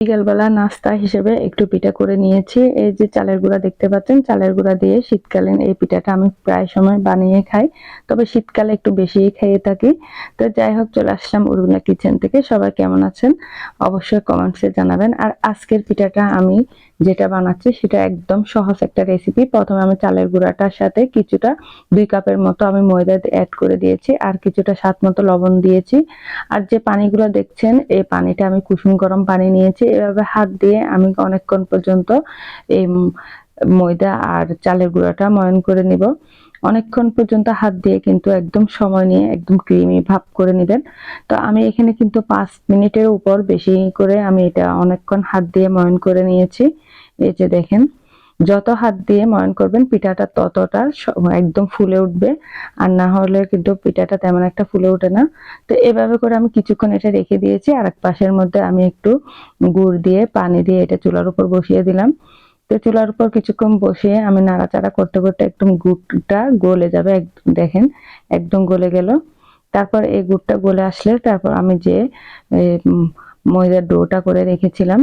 বিকেলবেলা নাস্তা হিসেবে একটু পিঠা করে নিয়েছি। এই যে চালের গুঁড়া দেখতে পাচ্ছেন, চালের গুঁড়া দিয়ে শীতকালীন এই পিঠাটা আমি প্রায় সময় বানিয়ে খাই, তবে শীতকালে একটু বেশিই খেয়ে থাকি। তো যাই হোক, চলে আসলাম উর্মিলা কিচেন থেকে। সবাই কেমন আছেন অবশ্যই কমেন্টসে জানাবেন। আর আজকের পিঠাটা আমি যেটা বানাচ্ছি সেটা একদম সহজ একটা রেসিপি। প্রথমে আমি চালের গুঁড়াটার সাথে কিছুটা 2 কাপের মতো আমি ময়দা অ্যাড করে দিয়েছি, আর কিছুটা স্বাদ মতো লবণ দিয়েছি। আর যে পানিগুলো দেখছেন, এই পানিটা আমি কুসুম গরম পানি নিয়েছি। এভাবে হাত দিয়ে আমি অনেকক্ষণ পর্যন্ত এই ময়দা আর চালের গুঁড়াটা ময়ন করে নিব। অনেকক্ষণ পর্যন্ত হাত দিয়ে কিন্তু একদম সময় নিয়ে একদম ক্রিমি ভাব করে নেবেন। তো আমি এখানে কিন্তু 5 মিনিটের উপর বেশি করে আমি এটা অনেকক্ষণ হাত দিয়ে ময়ন করে নিয়েছি। এই যে দেখেন, যত হাত দিয়ে ময়ন করবেন পিঠাটা ততটা একদম ফুলে উঠবে, আর না হলে কিন্তু পিঠাটা তেমন একটা ফুলে ওঠে না। তো এভাবে করে আমি কিছুক্ষণ এটা রেখে দিয়েছি। আর এক পাশের মধ্যে আমি একটু গুড় দিয়ে পানি দিয়ে এটা চুলার উপর বসিয়ে দিলাম। তো চুলার উপর কিছুক্ষণ বসিয়ে আমি নাড়াচাড়া করতে করতে একদম গুড়টা গলে যাবে। দেখেন একদম গলে গেল। তারপর এই গুড়টা গলে আসলে তারপর আমি যে ময়দার ডোটা করে রেখেছিলাম,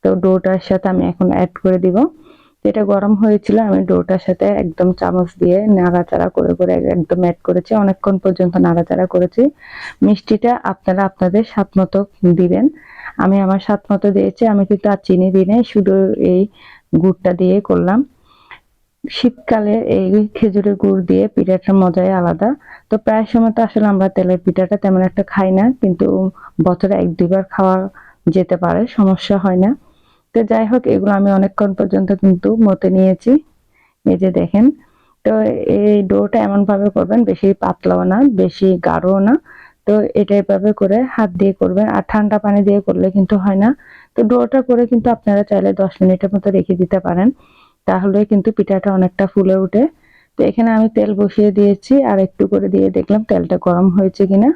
তো ডোটার সাথে আমি এখন অ্যাড করে দিব। যেটা গরম হয়েছিল আমি ডোটার সাথে একদম চামচ দিয়ে নাড়াচাড়া করে করে একদম অ্যাড করেছি। অনেকক্ষণ পর্যন্ত নাড়াচাড়া করেছি। মিষ্টিটা আপনারা আপনাদের স্বাদ মতো দিবেন। আমি আমার স্বাদ মতো দিয়েছি, আমি কিন্তু আর চিনি দিই নাই, শুধু এই গুড়টা দিয়ে করলাম। শীতকালে এই খেজুরের গুড় দিয়ে পিঠাটার মজাই আলাদা। তো প্রায় সময় তো আসলে আমরা তেলের পিঠাটা তেমন একটা খাই না, কিন্তু বছরে 1-2 বার খাওয়া যেতে পারে, সমস্যা হয় না। তো যাই হোক, এগুলো আমি অনেকক্ষণ পর্যন্ত কিন্তু মতে নিয়েছি। এই যে দেখেন, তো এই ডোটা এমন ভাবে করবেন, বেশি পাতলাও না বেশি গাঢ়ও না। তো এটা এভাবে করে হাত দিয়ে করবেন, আর ঠান্ডা পানি দিয়ে করলে কিন্তু হয় না। তো ডোটা করে কিন্তু আপনারা চাইলে 10 মিনিটের মতো রেখে দিতে পারেন, তাহলে কিন্তু পিঠাটা অনেকটা ফুলে ওঠে। তো এখানে আমি তেল বসিয়ে দিয়েছি, আর একটু করে দিয়ে দেখলাম তেলটা গরম হয়েছে কিনা।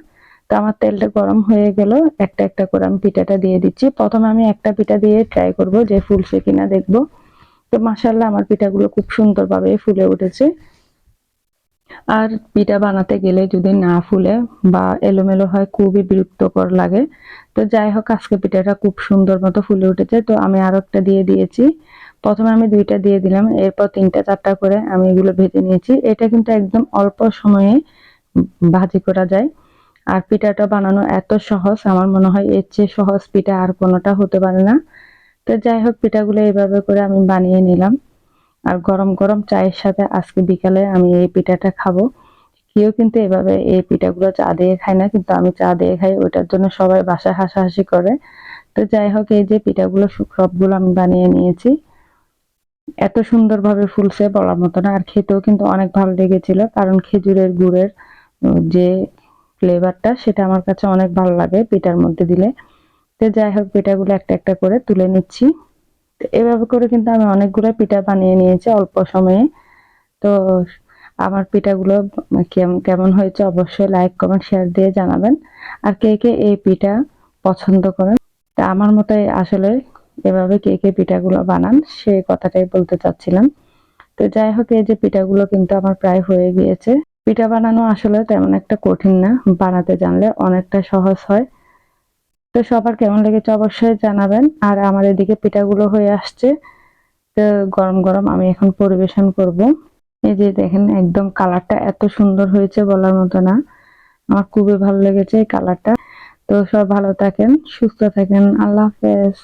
তো আমার তেলটা গরম হয়ে গেল। একটা একটা করে আমি পিঠাটা দিয়ে দিচ্ছি। প্রথমে আমি একটা পিঠা দিয়ে ট্রাই করব যে ফুলছে কিনা দেখবো। তো মাশাআল্লাহ আমার পিঠাগুলো খুব সুন্দরভাবে ফুলে উঠেছে। আর পিঠা বানাতে গেলে যদি না ফুলে বা এলোমেলো হয় খুবই বিরক্তকর লাগে। তো যাই হোক, আজকে পিঠাটা খুব সুন্দর মতো ফুলে উঠেছে। তো আমি আরো একটা দিয়ে দিয়েছি। প্রথমে আমি 2টা দিয়ে দিলাম, এরপর 3টা-4টা করে আমি এগুলো ভেজে নিয়েছি। এটা কিন্তু একদম অল্প সময়ে ভাজি করা যায়। আর পিঠাটা বানানো এত সহজ, আমার মনে হয় এর চেয়ে সহজ পিঠা আর কোনোটা হতে পারে না। তো যাই হোক, পিঠাগুলো এইভাবে করে আমি বানিয়ে নিলাম। আর গরম গরম চায়ের সাথে আজকে বিকালে আমি এই পিঠাটা খাবো। কেউ কিন্তু এভাবে এই পিঠাগুলো চা দিয়ে খায় না, কিন্তু আমি চা দিয়ে খাই, ওটার জন্য সবাই বাসায় হাসাহাসি করে। তো যাই হোক, এই যে পিঠাগুলো সবগুলো আমি বানিয়ে নিয়েছি। এত সুন্দরভাবে ফুলছে বলার মতো না, আর খেতেও কিন্তু অনেক ভালো লেগেছিল, কারণ খেজুরের গুড়ের যে ফ্লেভারটা সেটা আমার কাছে অনেক ভালো লাগে পিঠার মধ্যে দিলে। তো যাই হোক, পিঠাগুলো একটা একটা করে তুলে নিচ্ছি। তো এভাবে করে কিন্তু আমি অনেকগুলো পিঠা বানিয়ে নিয়েছি অল্প সময়ে। তো আমার পিঠাগুলো কেমন হয়েছে অবশ্যই লাইক কমেন্ট শেয়ার দিয়ে জানাবেন। আর কে কে এই পিঠা পছন্দ করেন, তা আমার মতোই আসলে এভাবে কে কে পিঠাগুলো বানান সেই কথাটাই বলতে চাচ্ছিলাম। তো যাই হোক, এই যে পিঠাগুলো কিন্তু আমার প্রায় হয়ে গিয়েছে। পিঠা বানানো আসলে তেমন একটা কঠিন না, বানাতে জানলে অনেকটা সহজ হয়। তো সবার কেমন লেগেছে অবশ্যই জানাবেন। আর আমার এদিকে পিঠাগুলো হয়ে আসছে। তো গরম গরম আমি এখন পরিবেশন করব। এই যে দেখেন, একদম কালারটা এত সুন্দর হয়েছে বলার মতো না। আমার খুবই ভালো লেগেছে এই কালারটা। তো সব ভালো থাকেন, সুস্থ থাকেন, আল্লাহ হাফেজ।